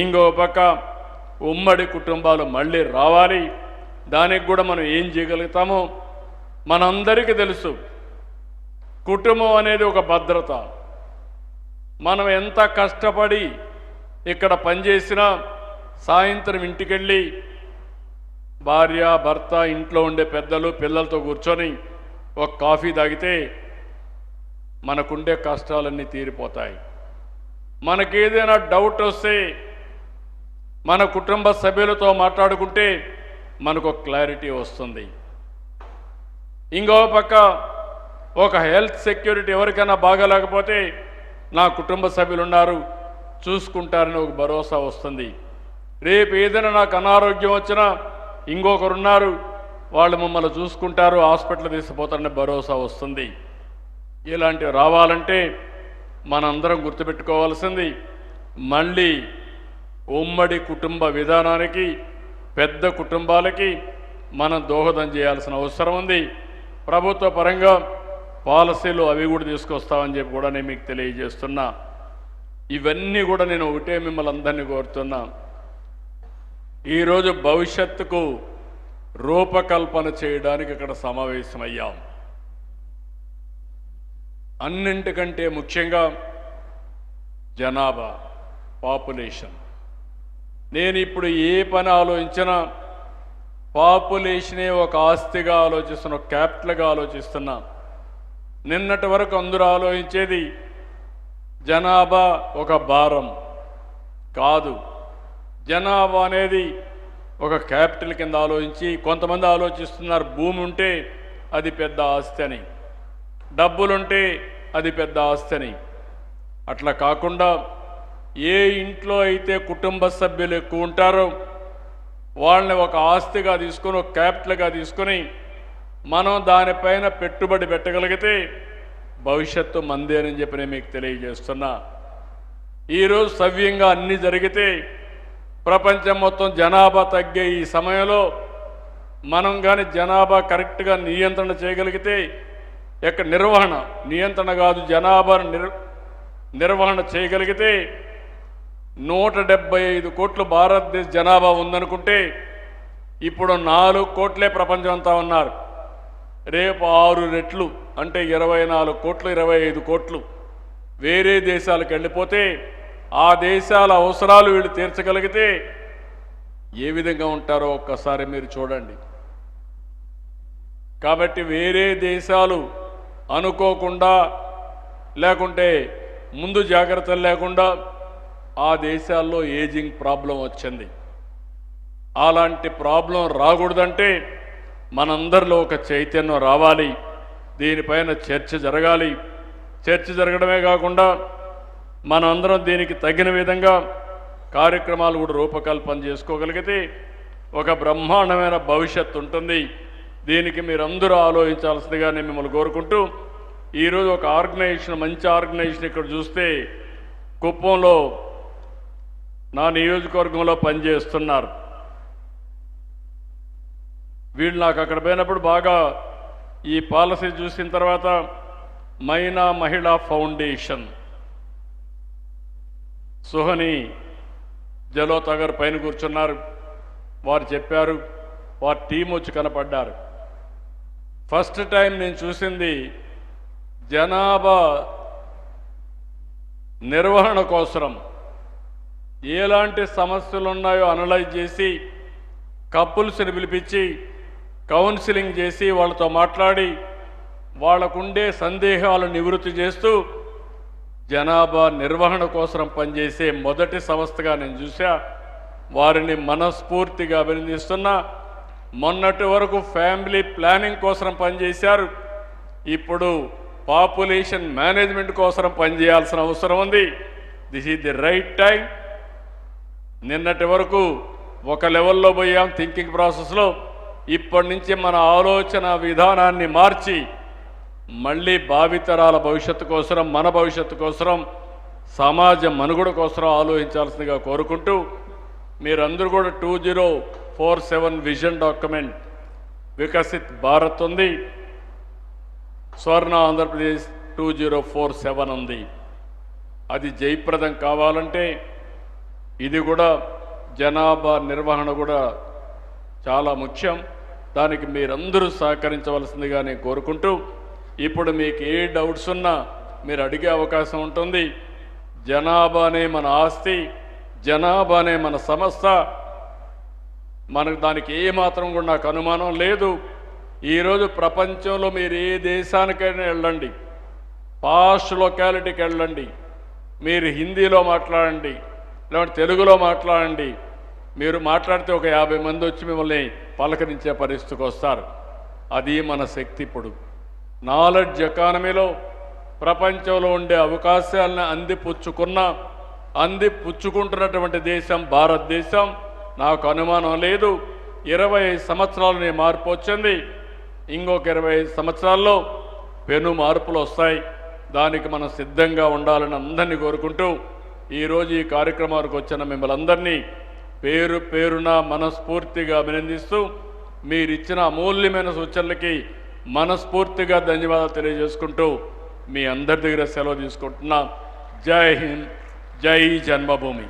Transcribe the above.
ఇంకో పక్క ఉమ్మడి కుటుంబాలు మళ్ళీ రావాలి. దానికి కూడా మనం ఏం చేయగలుగుతామో మనందరికీ తెలుసు. కుటుంబం అనేది ఒక భద్రత. మనం ఎంత కష్టపడి ఇక్కడ పనిచేసినా సాయంత్రం ఇంటికెళ్ళి భార్య భర్త ఇంట్లో ఉండే పెద్దలు పిల్లలతో కూర్చొని ఒక కాఫీ తాగితే మనకుండే కష్టాలన్నీ తీరిపోతాయి. మనకేదైనా డౌట్ వస్తే మన కుటుంబ సభ్యులతో మాట్లాడుకుంటే మనకు క్లారిటీ వస్తుంది. ఇంకో పక్క ఒక హెల్త్ సెక్యూరిటీ, ఎవరికైనా బాగాలేకపోతే నా కుటుంబ సభ్యులు ఉన్నారు చూసుకుంటారని ఒక భరోసా వస్తుంది. రేపు ఏదైనా నాకు అనారోగ్యం వచ్చినా ఇంకొకరున్నారు, వాళ్ళు మమ్మల్ని చూసుకుంటారు, హాస్పిటల్ తీసుకుపోతారని భరోసా వస్తుంది. ఇలాంటివి రావాలంటే మనందరం గుర్తుపెట్టుకోవాల్సింది మళ్ళీ ఉమ్మడి కుటుంబ విధానానికి, పెద్ద కుటుంబాలకి మనం దోహదం చేయాల్సిన అవసరం ఉంది. ప్రభుత్వ పరంగా పాలసీలు అవి కూడా తీసుకొస్తామని చెప్పి కూడా నేను మీకు తెలియజేస్తున్నా. ఇవన్నీ కూడా నేను ఒకటే మిమ్మల్ని అందరినీ కోరుతున్నా, ఈరోజు భవిష్యత్తుకు రూపకల్పన చేయడానికి ఇక్కడ సమావేశమయ్యాం. అన్నింటికంటే ముఖ్యంగా జనాభా, పాపులేషన్. నేను ఇప్పుడు ఏ పని ఆలోచించినా పాపులేషనే ఒక ఆస్తిగా ఆలోచిస్తున్నా, ఒక క్యాపిటల్గా ఆలోచిస్తున్నా. నిన్నటి వరకు అందరూ ఆలోచించేది జనాభా ఒక భారం కాదు, జనాభా అనేది ఒక క్యాపిటల్ కింద ఆలోచించి, కొంతమంది ఆలోచిస్తున్నారు భూమి ఉంటే అది పెద్ద ఆస్తి అని, డబ్బులుంటే అది పెద్ద ఆస్తి అని. అట్లా కాకుండా ఏ ఇంట్లో అయితే కుటుంబ సభ్యులు ఎక్కువ ఉంటారో వాళ్ళని ఒక ఆస్తిగా తీసుకొని, ఒక క్యాపిటల్గా తీసుకొని మనం దానిపైన పెట్టుబడి పెట్టగలిగితే భవిష్యత్తు మందే అని చెప్పి నేను మీకు తెలియజేస్తున్నా. ఈరోజు సవ్యంగా అన్నీ జరిగితే ప్రపంచం మొత్తం జనాభా తగ్గే ఈ సమయంలో మనం కానీ జనాభా కరెక్ట్గా నియంత్రణ చేయగలిగితే, యొక్క నియంత్రణ కాదు, జనాభా నిర్వహణ చేయగలిగితే 175 కోట్లు భారతదేశ జనాభా ఉందనుకుంటే ఇప్పుడు 4 కోట్లే ప్రపంచం అంతా ఉన్నారు. రేపు 6 రెట్లు అంటే 24 కోట్లు, 25 కోట్లు వేరే దేశాలకు వెళ్ళిపోతే ఆ దేశాల అవసరాలు వీళ్ళు తీర్చగలిగితే ఏ విధంగా ఉంటారో ఒక్కసారి మీరు చూడండి. కాబట్టి వేరే దేశాలు అనుకోకుండా, లేకుంటే ముందు జాగ్రత్తలు లేకుండా ఆ దేశాల్లో ఏజింగ్ ప్రాబ్లం వచ్చింది. అలాంటి ప్రాబ్లం రాకూడదంటే మనందరిలో ఒక చైతన్యం రావాలి, దీనిపైన చర్చ జరగాలి. చర్చ జరగడమే కాకుండా మనందరం దీనికి తగిన విధంగా కార్యక్రమాలు కూడా రూపకల్పన చేసుకోగలిగితే ఒక బ్రహ్మాండమైన భవిష్యత్తు ఉంటుంది. దీనికి మీరందరూ ఆలోచించాల్సిందిగా నేను మిమ్మల్ని కోరుకుంటూ, ఈరోజు ఒక ఆర్గనైజేషన్, మంచి ఆర్గనైజేషన్ ఇక్కడ చూస్తే కుప్పంలో నా నియోజకవర్గంలో పనిచేస్తున్నారు. వీళ్ళు నాకు అక్కడ పోయినప్పుడు బాగా ఈ పాలసీ చూసిన తర్వాత మైనా మహిళా ఫౌండేషన్ సుహని జలోతా గారు పైన కూర్చున్నారు. వారు చెప్పారు, వారి టీం వచ్చి కనపడ్డారు. ఫస్ట్ టైం నేను చూసింది జనాభా నిర్వహణ కోసం ఎలాంటి సమస్యలు ఉన్నాయో అనలైజ్ చేసి కపుల్స్ని పిలిపించి కౌన్సిలింగ్ చేసి వాళ్ళతో మాట్లాడి వాళ్ళకుండే సందేహాలు నివృత్తి చేస్తూ జనాభా నిర్వహణ కోసం పనిచేసే మొదటి సంస్థగా నేను చూసా. వారిని మనస్ఫూర్తిగా అభినందిస్తున్నా. మొన్నటి వరకు ఫ్యామిలీ ప్లానింగ్ కోసం పనిచేశారు, ఇప్పుడు పాపులేషన్ మేనేజ్మెంట్ కోసం పనిచేయాల్సిన అవసరం ఉంది. This is the right time. నిన్నటి వరకు ఒక లెవెల్లో పోయాం థింకింగ్ ప్రాసెస్లో, ఇప్పటి నుంచి మన ఆలోచన విధానాన్ని మార్చి మళ్ళీ భావితరాల భవిష్యత్తు కోసం, మన భవిష్యత్తు కోసం, సమాజ మనుగడ కోసం ఆలోచించాల్సిందిగా కోరుకుంటూ, మీరందరూ కూడా 2047 విజన్ డాక్యుమెంట్ వికసిత్ భారత్ ఉంది, స్వర్ణ ఆంధ్రప్రదేశ్ 2047 ఉంది. అది జయప్రదం కావాలంటే ఇది కూడా జనాభా నిర్వహణ కూడా చాలా ముఖ్యం. దానికి మీరందరూ సహకరించవలసిందిగా నేను కోరుకుంటూ, ఇప్పుడు మీకు ఏ డౌట్స్ ఉన్నా మీరు అడిగే అవకాశం ఉంటుంది. జనాభానే మన ఆస్తి, జనాభానే మన సమస్య. మనకు దానికి ఏమాత్రం కూడా నాకు అనుమానం లేదు. ఈరోజు ప్రపంచంలో మీరు ఏ దేశానికైనా వెళ్ళండి, పాష్ లొకాలిటీకి వెళ్ళండి, మీరు హిందీలో మాట్లాడండి, లేదంటే తెలుగులో మాట్లాడండి, మీరు మాట్లాడితే ఒక 50 మంది వచ్చి మిమ్మల్ని పలకరించే పరిస్థితికి వస్తారు. అది మన శక్తి. ఇప్పుడు నాలెడ్జ్ ఎకానమీలో ప్రపంచంలో ఉండే అవకాశాలను అందిపుచ్చుకుంటున్నటువంటి దేశం భారతదేశం. నాకు అనుమానం లేదు, 25 సంవత్సరాలు నీ మార్పు వచ్చింది, ఇంకొక 25 సంవత్సరాల్లో పెను మార్పులు వస్తాయి. దానికి మనం సిద్ధంగా ఉండాలని అందరినీ కోరుకుంటూ, ఈరోజు ఈ కార్యక్రమానికి వచ్చిన మిమ్మల్ని అందరినీ పేరు పేరున మనస్ఫూర్తిగా అభినందిస్తూ, మీరిచ్చిన అమూల్యమైన సూచనలకి మనస్ఫూర్తిగా ధన్యవాదాలు తెలియజేసుకుంటూ మీ అందరి దగ్గర సెలవు తీసుకుంటున్నా. జై హింద్, జై జన్మభూమి.